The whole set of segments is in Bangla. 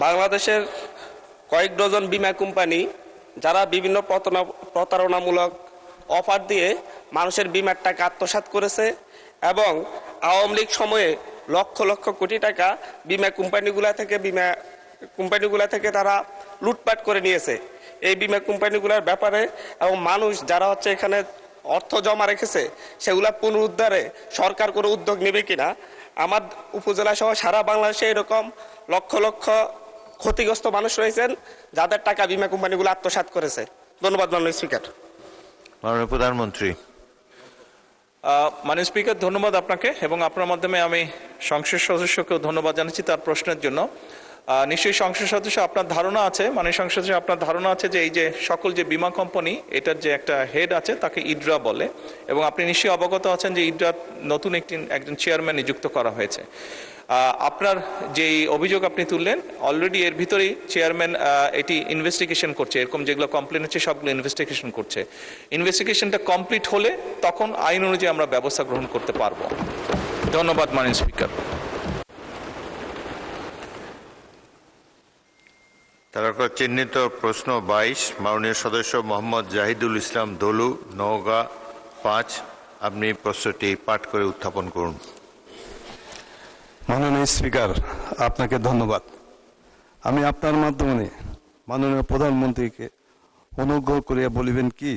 বাংলাদেশের কয়েক ডজন বীমা কোম্পানি যারা বিভিন্ন প্রতারণামূলক অফার দিয়ে মানুষের বীমার টাকা আত্মসাৎ করেছে এবং আওয়ামী লীগ সময়ে লক্ষ লক্ষ কোটি টাকা বীমা কোম্পানিগুলা থেকে তারা লুটপাট করে নিয়েছে। এই বীমা কোম্পানিগুলোর ব্যাপারে এবং মানুষ যারা এখানে অর্থ জমা রেখেছে সেগুলা পুনরুদ্ধারে সরকার কোনো উদ্যোগ নেবে কিনা। আমার উপজেলা সহ সারা বাংলাদেশে এরকম লক্ষ লক্ষ ক্ষতিগ্রস্ত মানুষ রয়েছেন যাদের টাকা বীমা কোম্পানিগুলো আত্মসাৎ করেছে। ধন্যবাদ মাননীয় স্পিকার। মাননীয় প্রধানমন্ত্রী। মাননীয় স্পিকার, ধন্যবাদ আপনাকে এবং আপনার মাধ্যমে আমি সংসদ সদস্যকেও ধন্যবাদ জানাচ্ছি তার প্রশ্নের জন্য। নিশ্চয়ই সংসদ সদস্য আপনার ধারণা আছে, মাননীয় সংসদ সদস্য আপনার ধারণা আছে যে এই যে সকল যে বীমা কোম্পানি এটার যে একটা হেড আছে তাকে ইডরা বলে এবং আপনি নিশ্চয়ই অবগত আছেন যে ইডরার নতুন একজন চেয়ারম্যান নিযুক্ত করা হয়েছে। আপনার যে অভিযোগ আপনি তুললেন অলরেডি এর ভিতরেই চেয়ারম্যান এটি ইনভেস্টিগেশন করছে, এরকম যেগুলো কমপ্লেন হচ্ছে সবগুলো ইনভেস্টিগেশন করছে। ইনভেস্টিগেশনটা কমপ্লিট হলে তখন আইন অনুযায়ী আমরা ব্যবস্থা গ্রহণ করতে পারবো। ধন্যবাদ মাননীয় স্পিকার। তারপর চিহ্নিত প্রশ্ন 22 মাননীয় সদস্য মোহাম্মদ জাহিদুল ইসলাম দলু, নওগাঁ 5। আপনি প্রশ্নটি পাঠ করে উত্থাপন করুন। মাননীয় স্পিকার, আপনাকে ধন্যবাদ। আমি আপনার মাধ্যমে মাননীয় প্রধানমন্ত্রীকে অনুগ্রহ করিয়া বলিবেন কি,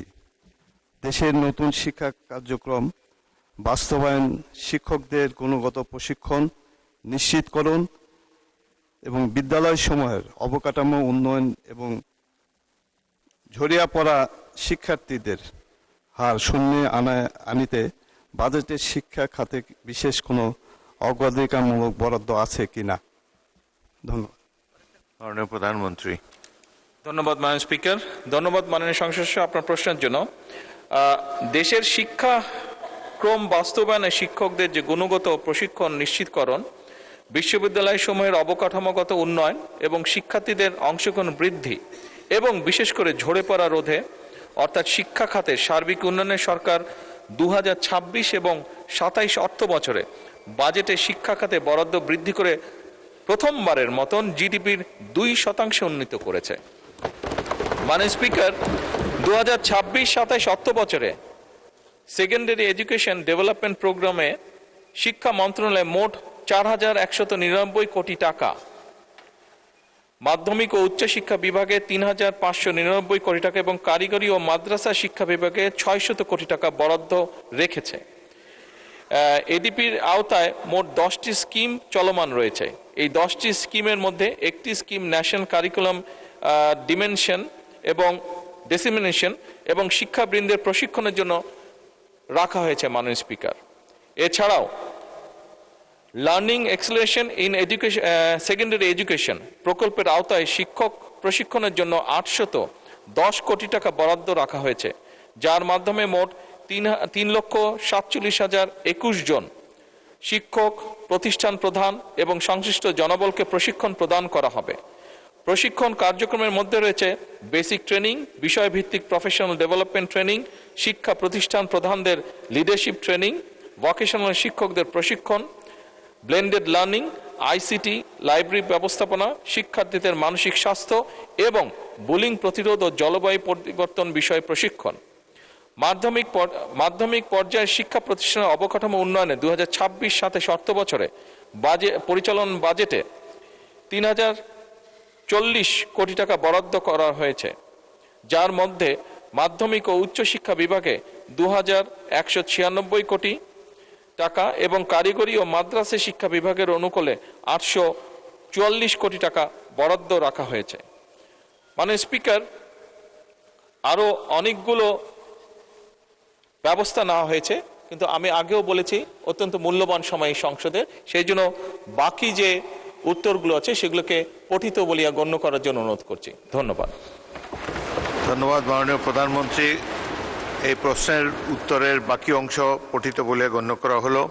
দেশের নতুন শিক্ষা কার্যক্রম বাস্তবায়ন, শিক্ষকদের গুণগত প্রশিক্ষণ নিশ্চিতকরণ এবং বিদ্যালয় সমূহের অবকাঠামো উন্নয়ন এবং ঝরিয়া পড়া শিক্ষার্থীদের হার শূন্যে আনিতে বাজেটের শিক্ষা খাতে বিশেষ কোনো অগ্রাধিকারমূলক বরাদ্দ আছে কিনা। ধন্যবাদ। মাননীয় প্রধানমন্ত্রী। ধন্যবাদ মাননীয় স্পিকার। ধন্যবাদ মাননীয় সংসদ সদস্য আপনার প্রশ্নের জন্য। দেশের শিক্ষাক্রম বাস্তবায়নে শিক্ষকদের যে গুণগত প্রশিক্ষণ নিশ্চিতকরণ, বিশ্ববিদ্যালয় সমূহের অবকাঠামোগত উন্নয়ন এবং শিক্ষার্থীদের অংশগ্রহণ বৃদ্ধি এবং বিশেষ করে ঝরে পড়া রোধে অর্থাৎ শিক্ষা খাতের সার্বিক উন্নয়নে সরকার 2026 এবং 27 অর্থ বছরে বাজেটে শিক্ষা খাতে বরাদ্দ বৃদ্ধি করে প্রথমবারের মতন জিডিপির 2% উন্নীত করেছে। মাননীয় স্পিকার, 2026-27 অর্থ বছরে সেকেন্ডারি এডুকেশন ডেভেলপমেন্ট প্রোগ্রামে শিক্ষা মন্ত্রণালয়ে মোট 4199 কোটি টাকা, মাধ্যমিক ও উচ্চশিক্ষা বিভাগে 3599 কোটি টাকা এবং কারিগরি ও মাদ্রাসা শিক্ষা বিভাগে 600 কোটি টাকা বরাদ্দ রেখেছে। এডিপির আওতায় মোট 10টি স্কিম চলমান রয়েছে। এই 10টি স্কিমের মধ্যে একটি স্কিম ন্যাশনাল কারিকুলাম ডিসেমিনেশন এবং শিক্ষাবৃন্দের প্রশিক্ষণের জন্য রাখা হয়েছে মাননীয় স্পিকার। এছাড়াও learning acceleration in education secondary education প্রকল্পের আওতায় শিক্ষক প্রশিক্ষণের জন্য 810 কোটি টাকা বরাদ্দ রাখা হয়েছে, যার মাধ্যমে মোট 3,47,021 জন শিক্ষক, প্রতিষ্ঠান প্রধান এবং সংশ্লিষ্ট জনবলকে প্রশিক্ষণ প্রদান করা হবে। প্রশিক্ষণ কার্যক্রমের মধ্যে রয়েছে বেসিক ট্রেনিং, বিষয়ভিত্তিক প্রফেশনাল ডেভেলপমেন্ট ট্রেনিং, শিক্ষা প্রতিষ্ঠান প্রধানদের লিডারশিপ ট্রেনিং, ভোকেশনাল শিক্ষকদের প্রশিক্ষণ, ব্লেন্ডেড লার্নিং, আইসিটি, লাইব্রেরি ব্যবস্থাপনা, শিক্ষার্থীদের মানসিক স্বাস্থ্য এবং বুলিং প্রতিরোধ ও জলবায়ু পরিবর্তন বিষয়ে প্রশিক্ষণ। মাধ্যমিক পর্যায়ের শিক্ষা প্রতিষ্ঠানের অবকাঠামো উন্নয়নে 2026-27 অর্থ বছরে পরিচালন বাজেটে 3040 কোটি টাকা বরাদ্দ করা হয়েছে, যার মধ্যে মাধ্যমিক ও উচ্চশিক্ষা বিভাগে 2196 কোটি টাকা এবং কারিগরি ও মাদ্রাসা শিক্ষা বিভাগের অনুকূলে 844 কোটি টাকা বরাদ্দ রাখা হয়েছে। মাননীয় স্পিকার, আরো অনেকগুলো ব্যবস্থা নেওয়া হয়েছে, কিন্তু আমি আগেও বলেছি অত্যন্ত মূল্যবান সময় সংসদের, সেই জন্য বাকি যে উত্তরগুলো আছে সেগুলোকে পঠিত বলিয়া গণ্য করার জন্য অনুরোধ করছি। ধন্যবাদ। ধন্যবাদ মাননীয় প্রধানমন্ত্রী। এই প্রশ্নের উত্তরের বাকি অংশ পঠিত বলে গণ্য করা হলো।